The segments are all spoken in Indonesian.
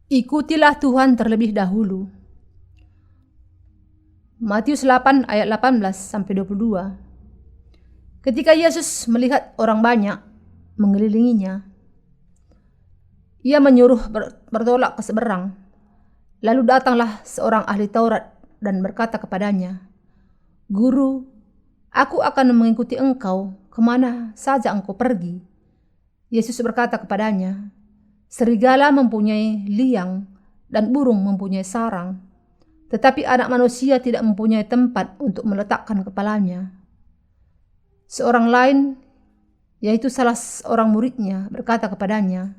Ikutilah Tuhan terlebih dahulu. Matius 8 ayat 18-22. Ketika Yesus melihat orang banyak mengelilinginya, ia menyuruh bertolak ke seberang. Lalu datanglah seorang ahli Taurat dan berkata kepadanya, "Guru, aku akan mengikuti engkau kemana saja engkau pergi." Yesus berkata kepadanya, "Serigala mempunyai liang dan burung mempunyai sarang, tetapi anak manusia tidak mempunyai tempat untuk meletakkan kepalanya." Seorang lain, yaitu salah seorang muridnya, berkata kepadanya,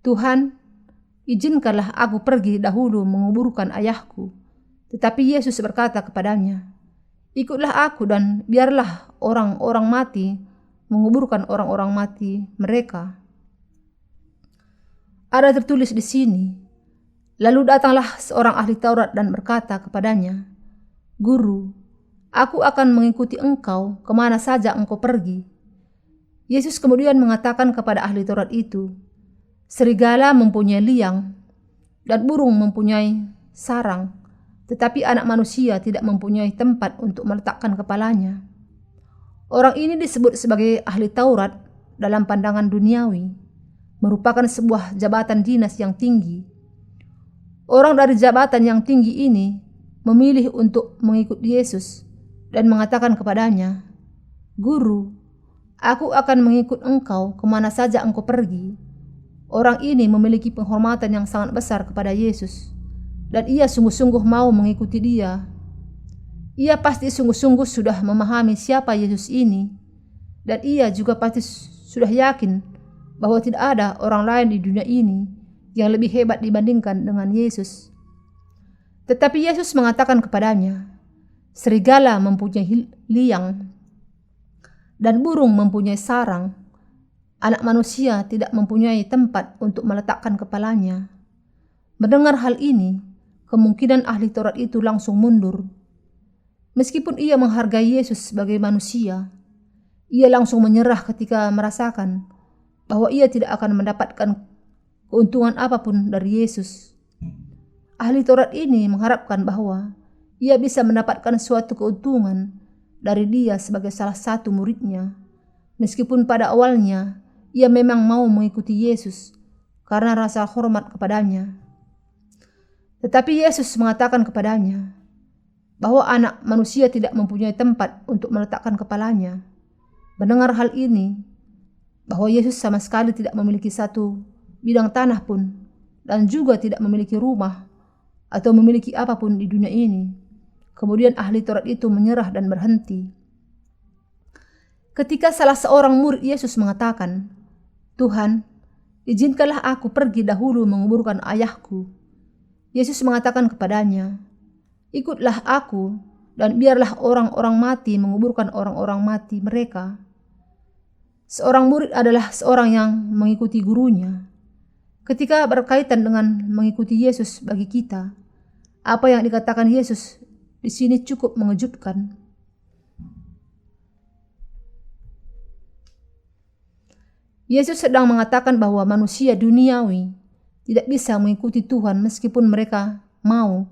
"Tuhan, izinkanlah aku pergi dahulu menguburkan ayahku." Tetapi Yesus berkata kepadanya, "Ikutlah aku dan biarlah orang-orang mati menguburkan orang-orang mati mereka." Ada tertulis di sini, lalu datanglah seorang ahli Taurat dan berkata kepadanya, "Guru, aku akan mengikuti engkau kemana saja engkau pergi." Yesus kemudian mengatakan kepada ahli Taurat itu, "Serigala mempunyai liang dan burung mempunyai sarang, tetapi anak manusia tidak mempunyai tempat untuk meletakkan kepalanya." Orang ini disebut sebagai ahli Taurat dalam pandangan duniawi, merupakan sebuah jabatan dinas yang tinggi. Orang dari jabatan yang tinggi ini memilih untuk mengikut Yesus dan mengatakan kepadanya, "Guru, aku akan mengikut engkau kemana saja engkau pergi." Orang ini memiliki penghormatan yang sangat besar kepada Yesus, dan ia sungguh-sungguh mau mengikuti dia. Ia pasti sungguh-sungguh sudah memahami siapa Yesus ini, dan ia juga pasti sudah yakin bahwa tidak ada orang lain di dunia ini yang lebih hebat dibandingkan dengan Yesus. Tetapi Yesus mengatakan kepadanya, "Serigala mempunyai liang dan burung mempunyai sarang. Anak manusia tidak mempunyai tempat untuk meletakkan kepalanya." Mendengar hal ini, kemungkinan ahli Taurat itu langsung mundur. Meskipun ia menghargai Yesus sebagai manusia, ia langsung menyerah ketika merasakan bahwa ia tidak akan mendapatkan keuntungan apapun dari Yesus. Ahli Taurat ini mengharapkan bahwa ia bisa mendapatkan suatu keuntungan dari dia sebagai salah satu muridnya, meskipun pada awalnya ia memang mau mengikuti Yesus karena rasa hormat kepadanya. Tetapi Yesus mengatakan kepadanya bahwa anak manusia tidak mempunyai tempat untuk meletakkan kepalanya. Mendengar hal ini, bahwa Yesus sama sekali tidak memiliki satu bidang tanah pun, dan juga tidak memiliki rumah atau memiliki apapun di dunia ini. Kemudian ahli Taurat itu menyerah dan berhenti. Ketika salah seorang murid Yesus mengatakan, "Tuhan, izinkanlah aku pergi dahulu menguburkan ayahku." Yesus mengatakan kepadanya, "Ikutlah aku dan biarlah orang-orang mati menguburkan orang-orang mati mereka." Seorang murid adalah seorang yang mengikuti gurunya. Ketika berkaitan dengan mengikuti Yesus bagi kita, apa yang dikatakan Yesus di sini cukup mengejutkan. Yesus sedang mengatakan bahwa manusia duniawi tidak bisa mengikuti Tuhan meskipun mereka mau,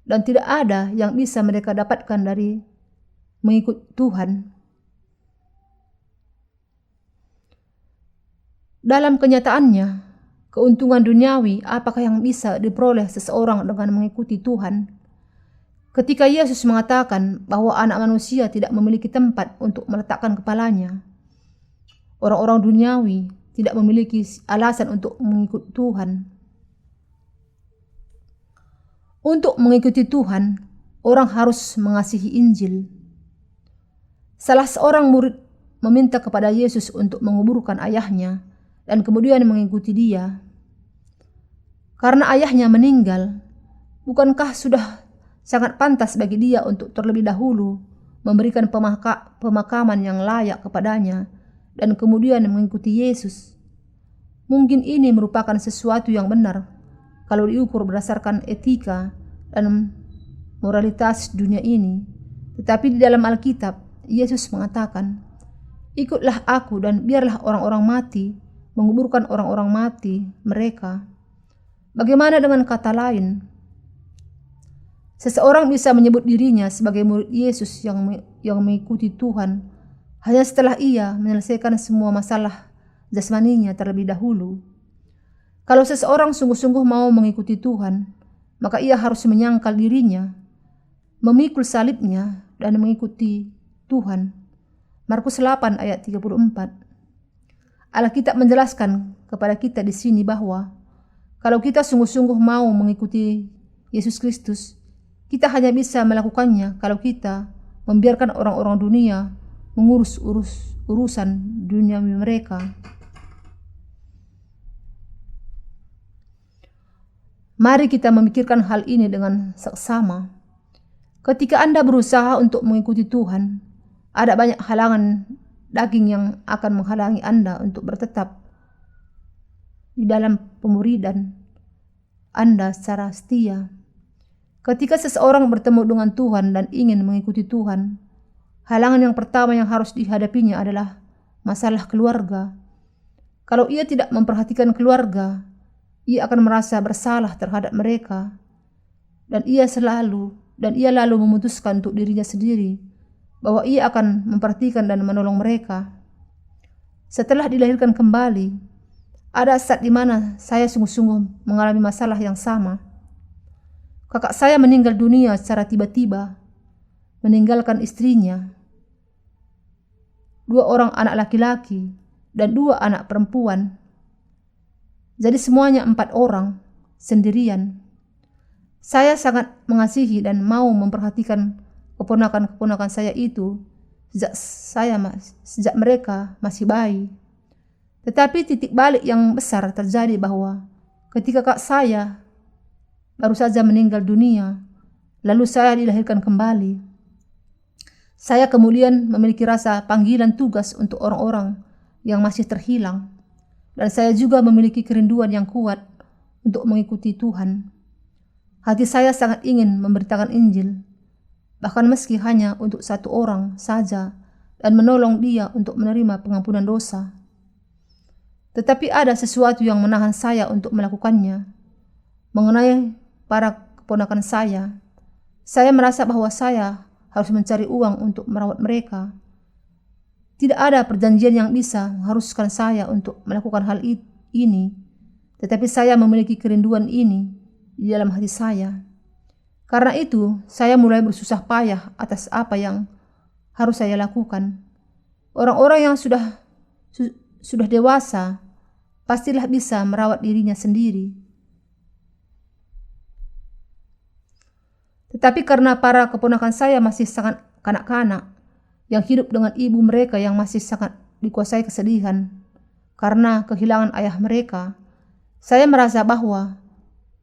dan tidak ada yang bisa mereka dapatkan dari mengikut Tuhan. Dalam kenyataannya, keuntungan duniawi apakah yang bisa diperoleh seseorang dengan mengikuti Tuhan? Ketika Yesus mengatakan bahwa anak manusia tidak memiliki tempat untuk meletakkan kepalanya, orang-orang duniawi tidak memiliki alasan untuk mengikut Tuhan. Untuk mengikuti Tuhan, orang harus mengasihi Injil. Salah seorang murid meminta kepada Yesus untuk menguburkan ayahnya dan kemudian mengikuti dia. Karena ayahnya meninggal, bukankah sudah sangat pantas bagi dia untuk terlebih dahulu memberikan pemakaman yang layak kepadanya dan kemudian mengikuti Yesus? Mungkin ini merupakan sesuatu yang benar kalau diukur berdasarkan etika dan moralitas dunia ini. Tetapi di dalam Alkitab, Yesus mengatakan, "Ikutlah aku dan biarlah orang-orang mati menguburkan orang-orang mati mereka." Bagaimana dengan kata lain? Seseorang bisa menyebut dirinya sebagai murid Yesus yang mengikuti Tuhan hanya setelah ia menyelesaikan semua masalah jasmaninya terlebih dahulu. Kalau seseorang sungguh-sungguh mau mengikuti Tuhan, maka ia harus menyangkal dirinya, memikul salibnya, dan mengikuti Tuhan. Markus 8 ayat 34. Alkitab menjelaskan kepada kita di sini bahwa kalau kita sungguh-sungguh mau mengikuti Yesus Kristus, kita hanya bisa melakukannya kalau kita membiarkan orang-orang dunia mengurus urusan duniawi mereka. Mari kita memikirkan hal ini dengan seksama. Ketika Anda berusaha untuk mengikuti Tuhan, ada banyak halangan daging yang akan menghalangi Anda untuk bertetap di dalam pemuridan Anda secara setia. Ketika seseorang bertemu dengan Tuhan dan ingin mengikuti Tuhan, halangan yang pertama yang harus dihadapinya adalah masalah keluarga. Kalau ia tidak memperhatikan keluarga, ia akan merasa bersalah terhadap mereka, dan ia lalu memutuskan untuk dirinya sendiri bahwa ia akan memperhatikan dan menolong mereka. Setelah dilahirkan kembali, ada saat di mana saya sungguh-sungguh mengalami masalah yang sama. Kakak saya meninggal dunia secara tiba-tiba, meninggalkan istrinya, 2 orang anak laki-laki, dan 2 anak perempuan. Jadi semuanya 4 orang, sendirian. Saya sangat mengasihi dan mau memperhatikan keponakan-keponakan saya itu sejak mereka masih bayi. Tetapi titik balik yang besar terjadi bahwa ketika kakak saya baru saja meninggal dunia, lalu saya dilahirkan kembali, saya kemudian memiliki rasa panggilan tugas untuk orang-orang yang masih terhilang, dan saya juga memiliki kerinduan yang kuat untuk mengikuti Tuhan. Hati saya sangat ingin memberitakan Injil, bahkan meski hanya untuk 1 orang saja, dan menolong dia untuk menerima pengampunan dosa. Tetapi ada sesuatu yang menahan saya untuk melakukannya. Mengenai para keponakan saya merasa bahwa saya harus mencari uang untuk merawat mereka. Tidak ada perjanjian yang bisa mengharuskan saya untuk melakukan hal ini, tetapi saya memiliki kerinduan ini di dalam hati saya. Karena itu, saya mulai bersusah payah atas apa yang harus saya lakukan. Orang-orang yang sudah dewasa pastilah bisa merawat dirinya sendiri. Tetapi karena para keponakan saya masih sangat kanak-kanak, yang hidup dengan ibu mereka yang masih sangat dikuasai kesedihan karena kehilangan ayah mereka, saya merasa bahwa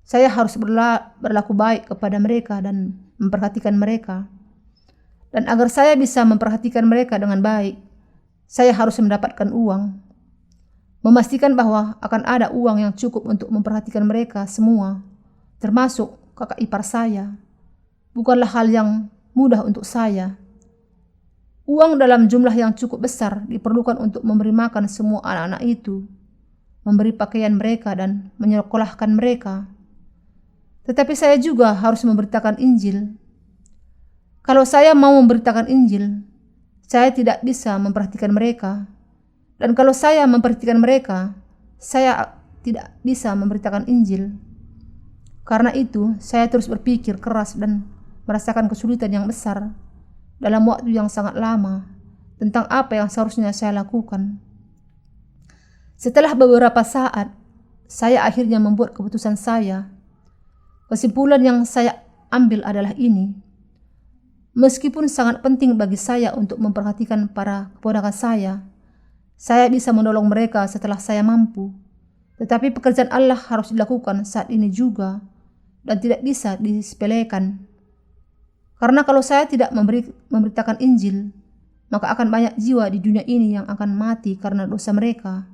saya harus berlaku baik kepada mereka dan memperhatikan mereka. Dan agar saya bisa memperhatikan mereka dengan baik, saya harus mendapatkan uang. Memastikan bahwa akan ada uang yang cukup untuk memperhatikan mereka semua, termasuk kakak ipar saya, bukanlah hal yang mudah untuk saya. Uang dalam jumlah yang cukup besar diperlukan untuk memberi makan semua anak-anak itu, memberi pakaian mereka dan menyekolahkan mereka. Tetapi saya juga harus memberitakan Injil. Kalau saya mau memberitakan Injil, saya tidak bisa memperhatikan mereka. Dan kalau saya memperhatikan mereka, saya tidak bisa memberitakan Injil. Karena itu, saya terus berpikir keras dan merasakan kesulitan yang besar dalam waktu yang sangat lama tentang apa yang seharusnya saya lakukan. Setelah beberapa saat, saya akhirnya membuat keputusan saya. Kesimpulan yang saya ambil adalah ini. Meskipun sangat penting bagi saya untuk memperhatikan para keponakan saya bisa menolong mereka setelah saya mampu. Tetapi pekerjaan Allah harus dilakukan saat ini juga dan tidak bisa disepelekan. Karena kalau saya tidak memberitakan Injil, maka akan banyak jiwa di dunia ini yang akan mati karena dosa mereka.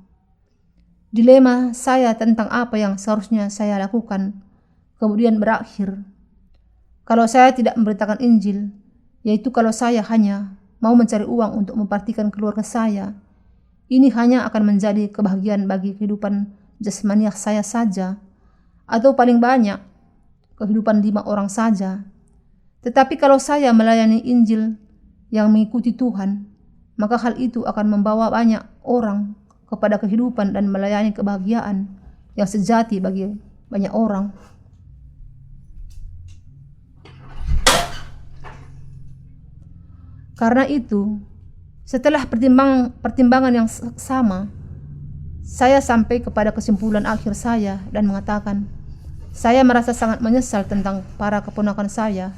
Dilema saya tentang apa yang seharusnya saya lakukan kemudian berakhir. Kalau saya tidak memberitakan Injil, yaitu kalau saya hanya mau mencari uang untuk memperhatikan keluarga saya, ini hanya akan menjadi kebahagiaan bagi kehidupan jasmaniah saya saja, atau paling banyak kehidupan 5 orang saja. Tetapi kalau saya melayani Injil yang mengikuti Tuhan, maka hal itu akan membawa banyak orang kepada kehidupan dan melayani kebahagiaan yang sejati bagi banyak orang. Karena itu, setelah pertimbangan yang sama, saya sampai kepada kesimpulan akhir saya dan mengatakan, saya merasa sangat menyesal tentang para keponakan saya.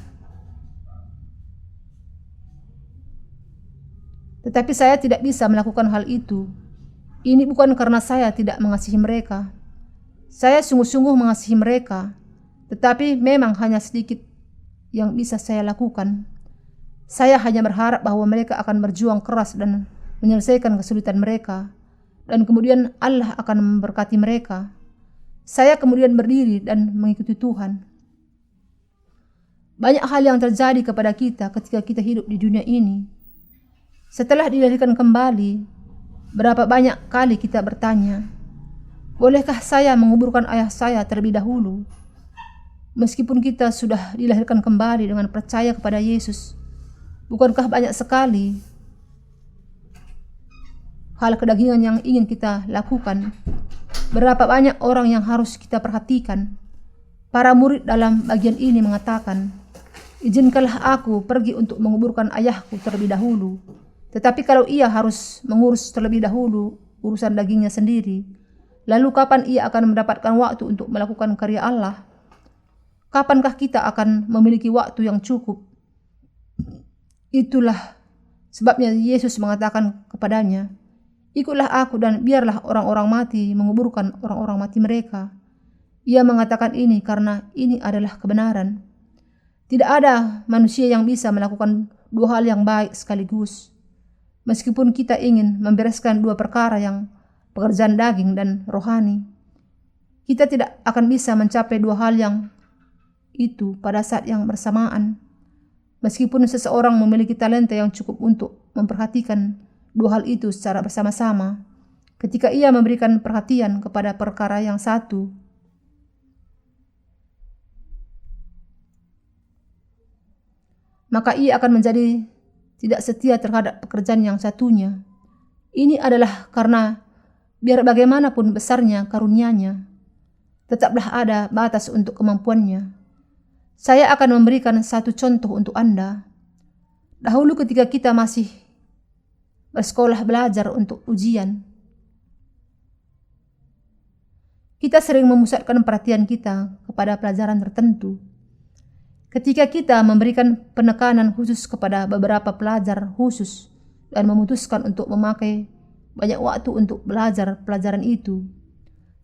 Tetapi saya tidak bisa melakukan hal itu. Ini bukan karena saya tidak mengasihi mereka. Saya sungguh-sungguh mengasihi mereka, tetapi memang hanya sedikit yang bisa saya lakukan. Saya hanya berharap bahwa mereka akan berjuang keras dan menyelesaikan kesulitan mereka, dan kemudian Allah akan memberkati mereka. Saya kemudian berdiri dan mengikuti Tuhan. Banyak hal yang terjadi kepada kita ketika kita hidup di dunia ini. Setelah dilahirkan kembali, berapa banyak kali kita bertanya, bolehkah saya menguburkan ayah saya terlebih dahulu? Meskipun kita sudah dilahirkan kembali dengan percaya kepada Yesus, bukankah banyak sekali hal kedagingan yang ingin kita lakukan? Berapa banyak orang yang harus kita perhatikan? Para murid dalam bagian ini mengatakan, izinkanlah aku pergi untuk menguburkan ayahku terlebih dahulu. Tetapi kalau ia harus mengurus terlebih dahulu urusan dagingnya sendiri, lalu kapan ia akan mendapatkan waktu untuk melakukan karya Allah? Kapankah kita akan memiliki waktu yang cukup? Itulah sebabnya Yesus mengatakan kepadanya, ikutlah aku dan biarlah orang-orang mati menguburkan orang-orang mati mereka. Ia mengatakan ini karena ini adalah kebenaran. Tidak ada manusia yang bisa melakukan 2 hal yang baik sekaligus. Meskipun kita ingin membereskan 2 perkara yang pekerjaan daging dan rohani, kita tidak akan bisa mencapai 2 hal yang itu pada saat yang bersamaan. Meskipun seseorang memiliki talenta yang cukup untuk memperhatikan 2 hal itu secara bersama-sama, ketika ia memberikan perhatian kepada perkara yang satu, maka ia akan menjadi tidak setia terhadap pekerjaan yang satunya. Ini adalah karena biar bagaimanapun besarnya karunia-Nya, tetaplah ada batas untuk kemampuannya. Saya akan memberikan satu contoh untuk Anda. Dahulu ketika kita masih bersekolah belajar untuk ujian, kita sering memusatkan perhatian kita kepada pelajaran tertentu. Ketika kita memberikan penekanan khusus kepada beberapa pelajar khusus dan memutuskan untuk memakai banyak waktu untuk belajar pelajaran itu,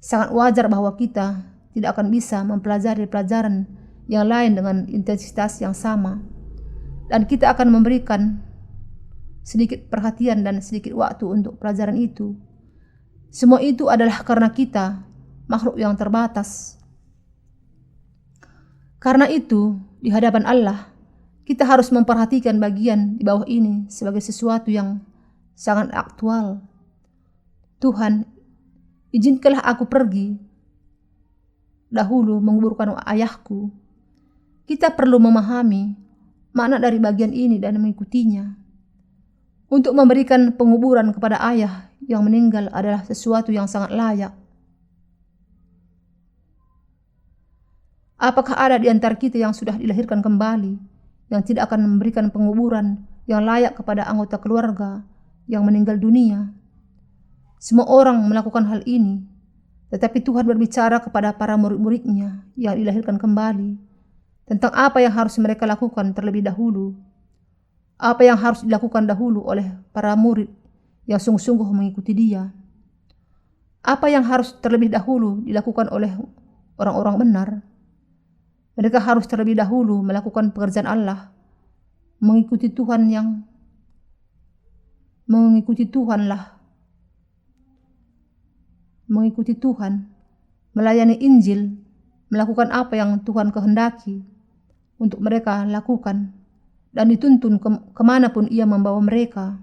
sangat wajar bahwa kita tidak akan bisa mempelajari pelajaran yang lain dengan intensitas yang sama, dan kita akan memberikan sedikit perhatian dan sedikit waktu untuk pelajaran itu. Semua itu adalah karena kita makhluk yang terbatas. Karena itu, di hadapan Allah, kita harus memperhatikan bagian di bawah ini sebagai sesuatu yang sangat aktual. Tuhan, izinkanlah aku pergi dahulu menguburkan ayahku. Kita perlu memahami makna dari bagian ini dan mengikutinya. Untuk memberikan penguburan kepada ayah yang meninggal adalah sesuatu yang sangat layak. Apakah ada di antara kita yang sudah dilahirkan kembali, yang tidak akan memberikan penguburan yang layak kepada anggota keluarga yang meninggal dunia? Semua orang melakukan hal ini, tetapi Tuhan berbicara kepada para murid-muridnya yang dilahirkan kembali tentang apa yang harus mereka lakukan terlebih dahulu. Apa yang harus dilakukan dahulu oleh para murid yang sungguh-sungguh mengikuti Dia. Apa yang harus terlebih dahulu dilakukan oleh orang-orang benar. Mereka harus terlebih dahulu melakukan pekerjaan Allah, mengikuti Tuhanlah, mengikuti Tuhan, melayani Injil, melakukan apa yang Tuhan kehendaki untuk mereka lakukan, dan dituntun kemanapun Ia membawa mereka.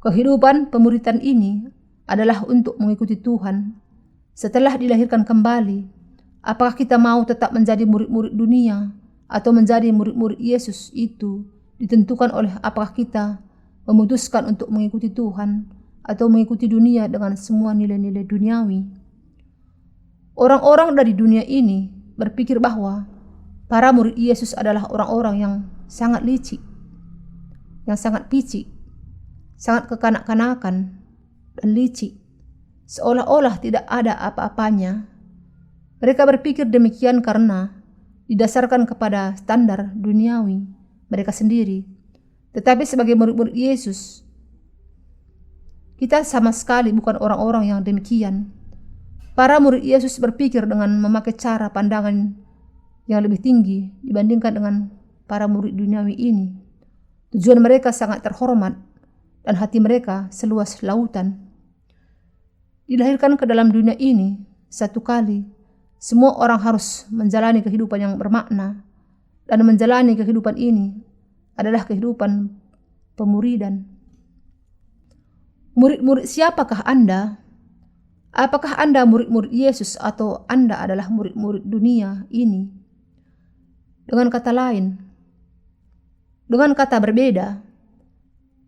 Kehidupan pemuridan ini adalah untuk mengikuti Tuhan, Setelah dilahirkan kembali, apakah kita mau tetap menjadi murid-murid dunia atau menjadi murid-murid Yesus? Itu ditentukan oleh apakah kita memutuskan untuk mengikuti Tuhan atau mengikuti dunia dengan semua nilai-nilai duniawi. Orang-orang dari dunia ini berpikir bahwa para murid Yesus adalah orang-orang yang sangat licik, yang sangat picik, sangat kekanak-kanakan dan licik, seolah-olah tidak ada apa-apanya. Mereka berpikir demikian karena didasarkan kepada standar duniawi mereka sendiri. Tetapi sebagai murid-murid Yesus, kita sama sekali bukan orang-orang yang demikian. Para murid Yesus berpikir dengan memakai cara pandangan yang lebih tinggi dibandingkan dengan para murid duniawi ini. Tujuan mereka sangat terhormat dan hati mereka seluas lautan. Dilahirkan ke dalam dunia ini satu kali, semua orang harus menjalani kehidupan yang bermakna, dan menjalani kehidupan ini adalah kehidupan pemuridan. Murid-murid siapakah Anda? Apakah Anda murid-murid Yesus atau Anda adalah murid-murid dunia ini? Dengan kata lain, dengan kata berbeda,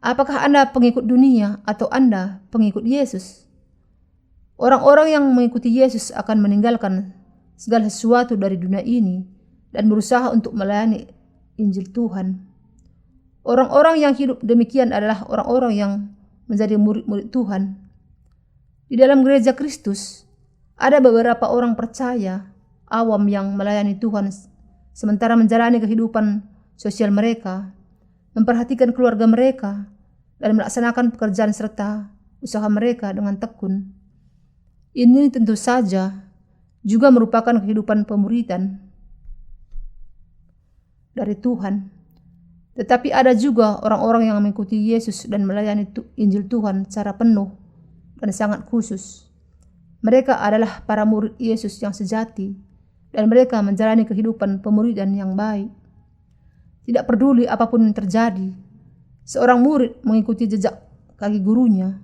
apakah Anda pengikut dunia atau Anda pengikut Yesus? Orang-orang yang mengikuti Yesus akan meninggalkan segala sesuatu dari dunia ini dan berusaha untuk melayani Injil Tuhan. Orang-orang yang hidup demikian adalah orang-orang yang menjadi murid-murid Tuhan. Di dalam gereja Kristus, ada beberapa orang percaya awam yang melayani Tuhan sementara menjalani kehidupan sosial mereka, memperhatikan keluarga mereka, dan melaksanakan pekerjaan serta usaha mereka dengan tekun. Ini tentu saja juga merupakan kehidupan pemuridan dari Tuhan. Tetapi ada juga orang-orang yang mengikuti Yesus dan melayani Injil Tuhan secara penuh dan sangat khusus. Mereka adalah para murid Yesus yang sejati, dan mereka menjalani kehidupan pemuridan yang baik. Tidak peduli apapun yang terjadi, seorang murid mengikuti jejak kaki gurunya.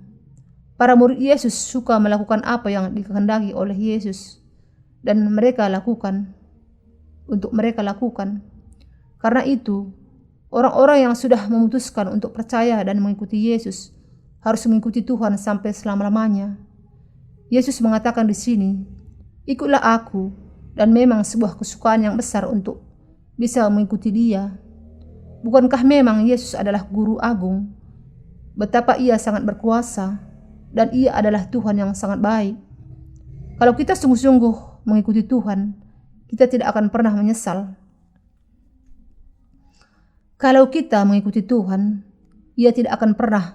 Para murid Yesus suka melakukan apa yang dikehendaki oleh Yesus, dan mereka lakukan untuk mereka lakukan. Karena itu, orang-orang yang sudah memutuskan untuk percaya dan mengikuti Yesus harus mengikuti Tuhan sampai selama-lamanya. Yesus mengatakan di sini, "Ikutlah aku," dan memang sebuah kesukaan yang besar untuk bisa mengikuti Dia. Bukankah memang Yesus adalah Guru Agung? Betapa Ia sangat berkuasa dan Ia adalah Tuhan yang sangat baik. Kalau kita sungguh-sungguh mengikuti Tuhan, kita tidak akan pernah menyesal. Kalau kita mengikuti Tuhan, Ia tidak akan pernah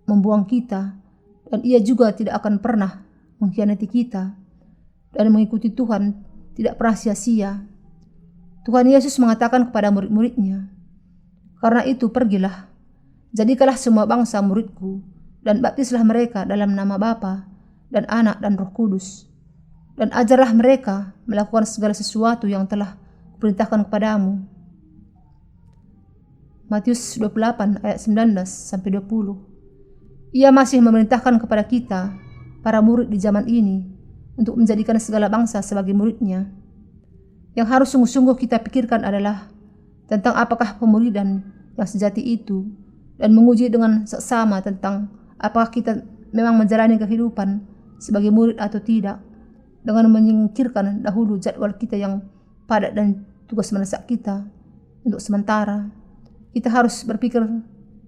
membuang kita, dan Ia juga tidak akan pernah mengkhianati kita. Dan mengikuti Tuhan tidak pernah sia-sia. Tuhan Yesus mengatakan kepada murid-muridnya, "Karena itu pergilah, jadikanlah semua bangsa muridku, dan baptislah mereka dalam nama Bapa dan Anak dan Roh Kudus, dan ajarlah mereka melakukan segala sesuatu yang telah kuperintahkan kepadamu." Matius 28 ayat 19-20. Ia masih memerintahkan kepada kita, para murid di zaman ini, untuk menjadikan segala bangsa sebagai muridnya. Yang harus sungguh-sungguh kita pikirkan adalah tentang apakah pemuridan yang sejati itu, dan menguji dengan seksama tentang apakah kita memang menjalani kehidupan sebagai murid atau tidak, dengan menyingkirkan dahulu jadwal kita yang padat dan tugas mendesak kita untuk sementara. Kita harus berpikir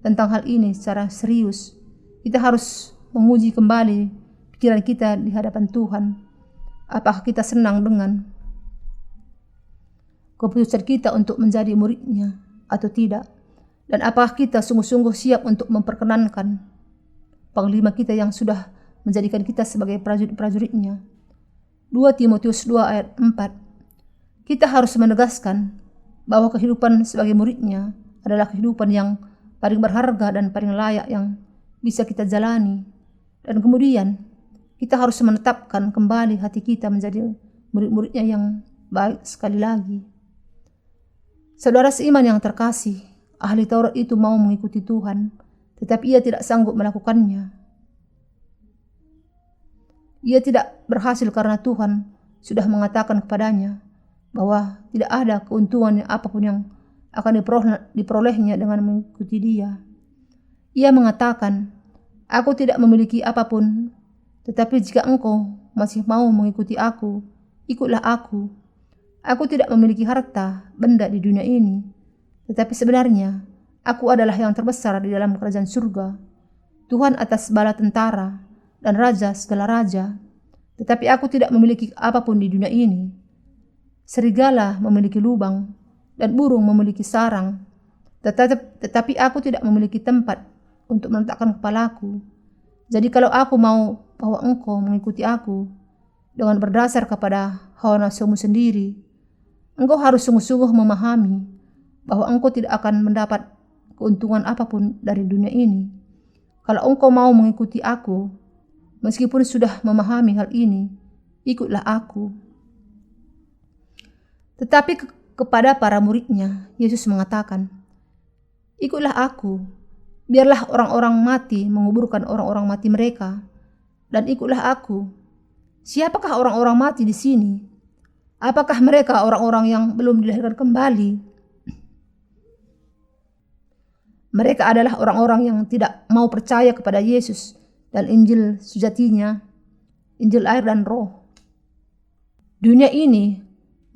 tentang hal ini secara serius. Kita harus menguji kembali pikiran kita di hadapan Tuhan. Apakah kita senang dengan keputusan kita untuk menjadi muridnya atau tidak? Dan apakah kita sungguh-sungguh siap untuk memperkenankan Panglima kita yang sudah menjadikan kita sebagai prajurit-prajuritnya? 2 Timotius 2 ayat 4. Kita harus menegaskan bahwa kehidupan sebagai muridnya adalah kehidupan yang paling berharga dan paling layak yang bisa kita jalani. Dan kemudian kita harus menetapkan kembali hati kita menjadi murid-muridnya yang baik sekali lagi. Saudara seiman yang terkasih, ahli Taurat itu mau mengikuti Tuhan, tetapi ia tidak sanggup melakukannya. Ia tidak berhasil karena Tuhan sudah mengatakan kepadanya bahwa tidak ada keuntungan apapun yang akan diperolehnya dengan mengikuti dia. Ia mengatakan, "Aku tidak memiliki apapun, tetapi jika engkau masih mau mengikuti aku, ikutlah aku. Aku tidak memiliki harta benda di dunia ini, tetapi sebenarnya aku adalah yang terbesar di dalam kerajaan surga. Tuhan atas bala tentara dan raja segala raja, tetapi aku tidak memiliki apapun di dunia ini. Serigala memiliki lubang dan burung memiliki sarang, tetapi aku tidak memiliki tempat untuk meletakkan kepalaku. Jadi kalau aku mau bahwa engkau mengikuti aku dengan berdasar kepada hawa nafsumu sendiri, engkau harus sungguh-sungguh memahami bahwa engkau tidak akan mendapat keuntungan apapun dari dunia ini. Kalau engkau mau mengikuti aku, meskipun sudah memahami hal ini, ikutlah aku." Tetapi kepada para muridnya, Yesus mengatakan, "Ikutlah aku, biarlah orang-orang mati menguburkan orang-orang mati mereka, dan ikutlah aku." Siapakah orang-orang mati di sini? Apakah mereka orang-orang yang belum dilahirkan kembali? Mereka adalah orang-orang yang tidak mau percaya kepada Yesus dan Injil sejatinya, Injil air dan roh. Dunia ini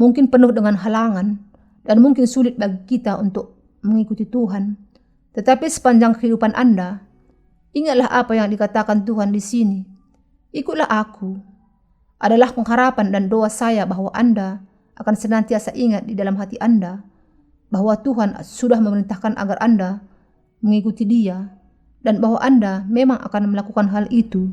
mungkin penuh dengan halangan dan mungkin sulit bagi kita untuk mengikuti Tuhan. Tetapi sepanjang kehidupan Anda, ingatlah apa yang dikatakan Tuhan di sini. "Ikutlah aku." Adalah pengharapan dan doa saya bahwa Anda akan senantiasa ingat di dalam hati Anda bahwa Tuhan sudah memerintahkan agar Anda mengikuti Dia dan bahwa Anda memang akan melakukan hal itu.